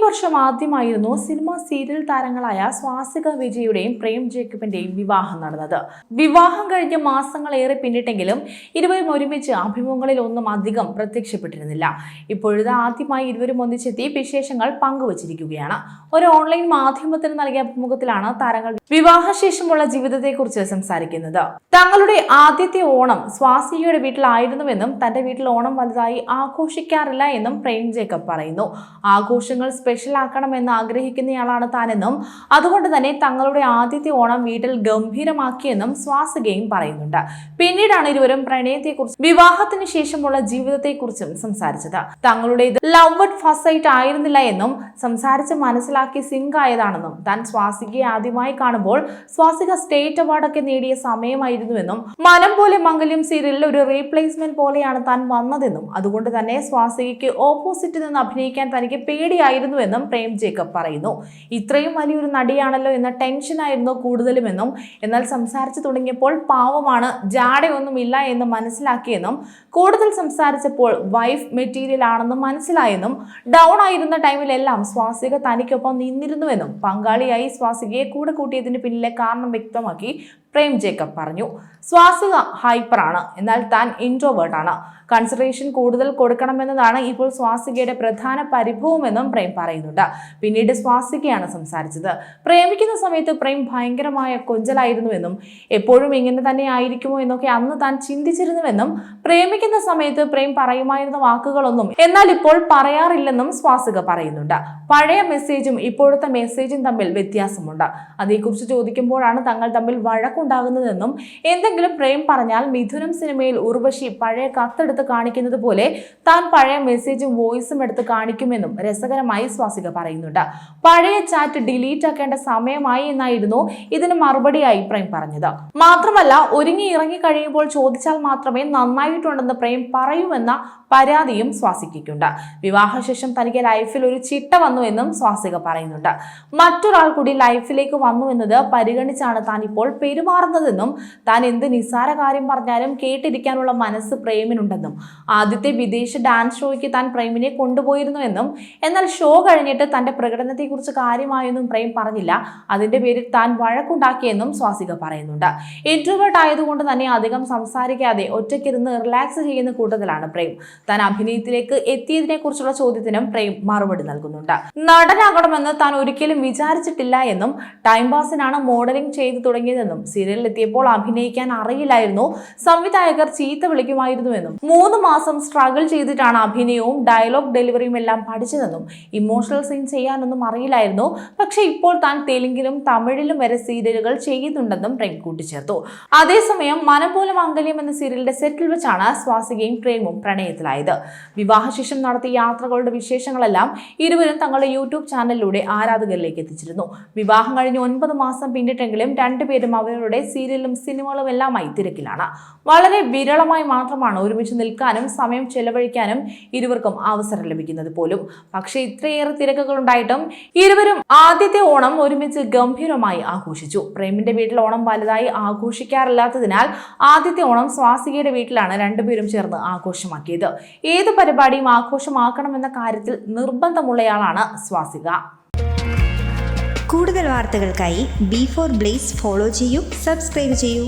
വർഷം ആദ്യമായിരുന്നു cinema serial താരങ്ങളായ സ്വാസിക വിജയുടെയും പ്രേം ജേക്കബിന്റെയും വിവാഹം നടന്നത്. വിവാഹം കഴിഞ്ഞ് മാസങ്ങളേറെ പിന്നിട്ടെങ്കിലും ഇരുവരും ഒരുമിച്ച് അഭിമുഖങ്ങളിൽ ഒന്നും അധികം പ്രത്യക്ഷപ്പെട്ടിരുന്നില്ല. ഇപ്പോഴത്തെ ആദ്യമായി ഇരുവരും ഒന്നിച്ചെത്തി വിശേഷങ്ങൾ പങ്കുവച്ചിരിക്കുകയാണ്. ഒരു ഓൺലൈൻ മാധ്യമത്തിന് നൽകിയ അഭിമുഖത്തിലാണ് താരങ്ങൾ വിവാഹശേഷമുള്ള ജീവിതത്തെക്കുറിച്ച് സംസാരിക്കുന്നത്. തങ്ങളുടെ ആദ്യത്തെ ഓണം സ്വാസികയുടെ വീട്ടിലായിരുന്നുവെന്നും തന്റെ വീട്ടിൽ ഓണം വലുതായി ആഘോഷിക്കാറില്ല എന്നും പ്രേം ജേക്കബ് പറയുന്നു. ആഘോഷങ്ങൾ സ്പെഷ്യൽ ആക്കണമെന്ന് ആഗ്രഹിക്കുന്നയാളാണ് താനെന്നും അതുകൊണ്ട് തന്നെ തങ്ങളുടെ ആദ്യത്തെ ഓണം വീട്ടിൽ ഗംഭീരമാക്കിയെന്നും സ്വാസികയും പറയുന്നുണ്ട്. പിന്നീടാണ് ഇരുവരും പ്രണയത്തെക്കുറിച്ചും വിവാഹത്തിന് ശേഷമുള്ള ജീവിതത്തെക്കുറിച്ചും സംസാരിച്ചത്. തങ്ങളുടെ ലവ് അറ്റ് ഫസ്റ്റ് സൈറ്റ് ആയിരുന്നില്ല എന്നും സംസാരിച്ച് മനസ്സിലാക്കി സിങ്ക് ആയതാണെന്നും താൻ സ്വാസികയെ ആദ്യമായി കാണുമ്പോൾ സ്വാസിക സ്റ്റേറ്റ് അവാർഡൊക്കെ നേടിയ സമയമായിരുന്നുവെന്നും മനം പോലെ മംഗല്യം സീരിയലിൽ ഒരു റീപ്ലേസ്മെന്റ് പോലെയാണ് താൻ വന്നതെന്നും അതുകൊണ്ട് തന്നെ സ്വാസികയ്ക്ക് ഓപ്പോസിറ്റ് നിന്ന് അഭിനയിക്കാൻ തനിക്ക് പേടിയായിരുന്നുവെന്നും പ്രേം ജേക്കബ് പറയുന്നു. ഇത്രയും വലിയൊരു നടിയാണല്ലോ എന്ന ടെൻഷനായിരുന്നു കൂടുതലുമെന്നും എന്നാൽ സംസാരിച്ചു തുടങ്ങിയപ്പോൾ പാവമാണ്, ജാടയൊന്നുമില്ല എന്ന് മനസ്സിലാക്കിയെന്നും കൂടുതൽ സംസാരിച്ചപ്പോൾ വൈഫ് മെറ്റീരിയൽ ആണെന്നും മനസ്സിലായെന്നും ഡൗൺ ആയിരുന്ന ടൈമിലെല്ലാം സ്വാസിക തനിക്കൊപ്പം നിന്നിരുന്നുവെന്നും പങ്കാളിയായി സ്വാസികയെ കൂടെ കൂട്ടിയതിന് പിന്നിലെ കാരണം വ്യക്തമാക്കി പ്രേം ജേക്കബ് പറഞ്ഞു. സ്വാസിക ഹൈപ്പറാണ്, എന്നാൽ താൻ ഇൻട്രോവേർട്ടാണ്. കൺസിഡറേഷൻ കൂടുതൽ കൊടുക്കണമെന്നതാണ് ഇപ്പോൾ സ്വാസികയുടെ പ്രധാന പരിഭവമെന്നും പ്രേം പറയുന്നുണ്ട്. പിന്നീട് സ്വാസികയാണ് സംസാരിച്ചത്. പ്രേമിക്കുന്ന സമയത്ത് പ്രേം ഭയങ്കരമായ കൊഞ്ചലായിരുന്നുവെന്നും എപ്പോഴും ഇങ്ങനെ തന്നെ ആയിരിക്കുമോ എന്നൊക്കെ അന്ന് താൻ ചിന്തിച്ചിരുന്നുവെന്നും പ്രേമിക്കുന്ന സമയത്ത് പ്രേം പറയുമായിരുന്ന വാക്കുകളൊന്നും എന്നാൽ ഇപ്പോൾ പറയാറില്ലെന്നും സ്വാസിക പറയുന്നുണ്ട്. പഴയ മെസ്സേജും ഇപ്പോഴത്തെ മെസ്സേജും തമ്മിൽ വ്യത്യാസമുണ്ട്. അതേക്കുറിച്ച് ചോദിക്കുമ്പോഴാണ് തങ്ങൾ തമ്മിൽ വഴക്കുണ്ടാകുന്നതെന്നും എന്തെങ്കിലും പ്രേം പറഞ്ഞാൽ മിഥുനം സിനിമയിൽ ഉർവശി പഴയ കത്തെടുത്ത് കാണിക്കുന്നത് പോലെ താൻ പഴയ മെസ്സേജും വോയിസും എടുത്ത് കാണിക്കുമെന്നും രസകരമായി സ്വാസിക പറയുന്നുണ്ട്. പഴയ ചാറ്റ് ഡിലീറ്റ് ആക്കേണ്ട സമയമായി എന്നായിരുന്നു ഇതിന് മറുപടിയായി പ്രേം പറഞ്ഞത്. മാത്രമല്ല ഒരുങ്ങി ഇറങ്ങി കഴിയുമ്പോൾ ചോദിച്ചാൽ മാത്രമേ നന്നായിട്ടുണ്ടെന്ന് പ്രേം പറയൂവെന്ന പരാതിയും സ്വാസികയ്ക്കുണ്ട്. വിവാഹശേഷം തനിക്ക് ലൈഫിൽ ഒരു ചിട്ട വന്നു എന്നും സ്വാസിക പറയുന്നുണ്ട്. മറ്റൊരാൾ കൂടി ലൈഫിലേക്ക് വന്നു എന്നത് പരിഗണിച്ചാണ് താൻ ഇപ്പോൾ പെരുമാറുന്നതെന്നും താൻ എന്ത് നിസ്സാര കാര്യം പറഞ്ഞാലും കേട്ടിരിക്കാനുള്ള മനസ്സ് പ്രേമിനുണ്ടെന്നും ആദ്യത്തെ വിദേശ ഡാൻസ് ഷോയ്ക്ക് താൻ പ്രേമിനെ കൊണ്ടുപോയിരുന്നുവെന്നും എന്നാൽ ഷോ കഴിഞ്ഞിട്ട് തന്റെ പ്രകടനത്തെക്കുറിച്ച് കാര്യമായൊന്നും പ്രേം പറഞ്ഞില്ല, അതിന്റെ പേരിൽ താൻ വഴക്കുണ്ടാക്കിയെന്നും സ്വാസിക പറയുന്നുണ്ട്. ഇൻട്രോവേർട്ട് ആയതുകൊണ്ട് തന്നെ അധികം സംസാരിക്കാതെ ഒറ്റയ്ക്കിരുന്ന് റിലാക്സ് ചെയ്യുന്ന കൂട്ടത്തിലാണ് പ്രേം. താൻ അഭിനയത്തിലേക്ക് എത്തിയതിനെ കുറിച്ചുള്ള ചോദ്യത്തിനും പ്രേം മറുപടി നൽകുന്നുണ്ട്. നടനാകണമെന്ന് താൻ ഒരിക്കലും വിചാരിച്ചിട്ടില്ല എന്നും ടൈം പാസിനാണ് മോഡലിംഗ് ചെയ്തു തുടങ്ങിയതെന്നും സീരിയലിൽ എത്തിയപ്പോൾ അഭിനയിക്കാൻ അറിയില്ലായിരുന്നു, സംവിധായകർ ചീത്ത വിളിക്കുമായിരുന്നുവെന്നും 3 മാസം സ്ട്രഗിൾ ചെയ്തിട്ടാണ് അഭിനയവും ഡയലോഗ് ഡെലിവറിയും എല്ലാം പഠിച്ചതെന്നും ഇമോഷണൽ സീൻ ചെയ്യാനൊന്നും അറിയില്ലായിരുന്നു, പക്ഷെ ഇപ്പോൾ താൻ തെലുങ്കിലും തമിഴിലും വരെ സീരിയലുകൾ ചെയ്യുന്നുണ്ടെന്നും പ്രേം കൂട്ടിച്ചേർത്തു. അതേസമയം മനം പോലെ മംഗല്യം എന്ന സീരിയലിന്റെ സെറ്റിൽ വെച്ചാണ് സ്വാസികയും പ്രേമും പ്രണയത്തിലായത്. വിവാഹശേഷം നടത്തിയ യാത്രകളുടെ വിശേഷങ്ങളെല്ലാം ഇരുവരും തങ്ങളുടെ യൂട്യൂബ് ചാനലിലൂടെ ആരാധകരിലേക്ക് എത്തിച്ചിരുന്നു. വിവാഹം കഴിഞ്ഞ് 9 മാസം പിന്നിട്ടെങ്കിലും രണ്ടുപേരും അവരുടെ സീരിയലും സിനിമകളും എല്ലാമായി തിരക്കിലാണ്. വളരെ വിരളമായി മാത്രമാണ് ഒരുമിച്ച് നിൽക്കാനും സമയം ചെലവഴിക്കാനും ഇരുവർക്കും അവസരം ലഭിക്കുന്നത് പോലും. പക്ഷേ ഇത്രയേറെ തിരക്കുകൾ ഉണ്ടായിട്ടും ഇരുവരും ആദ്യത്തെ ഓണം ഒരുമിച്ച് ഗംഭീരമായി ആഘോഷിച്ചു. പ്രേമിന്റെ വീട്ടിൽ ഓണം വലുതായി ആഘോഷിക്കാറില്ലാത്തതിനാൽ ആദ്യത്തെ ഓണം സ്വാസികയുടെ വീട്ടിലാണ് രണ്ടുപേരും ചേർന്ന് ആഘോഷമാക്കിയത്. ഏത് പരിപാടിയും ആഘോഷമാക്കണമെന്ന കാര്യത്തിൽ നിർബന്ധമുള്ളയാളാണ് സ്വാസിക. കൂടുതൽ വാർത്തകൾക്കായി B4 Blaze ഫോളോ ചെയ്യൂ, സബ്സ്ക്രൈബ് ചെയ്യൂ.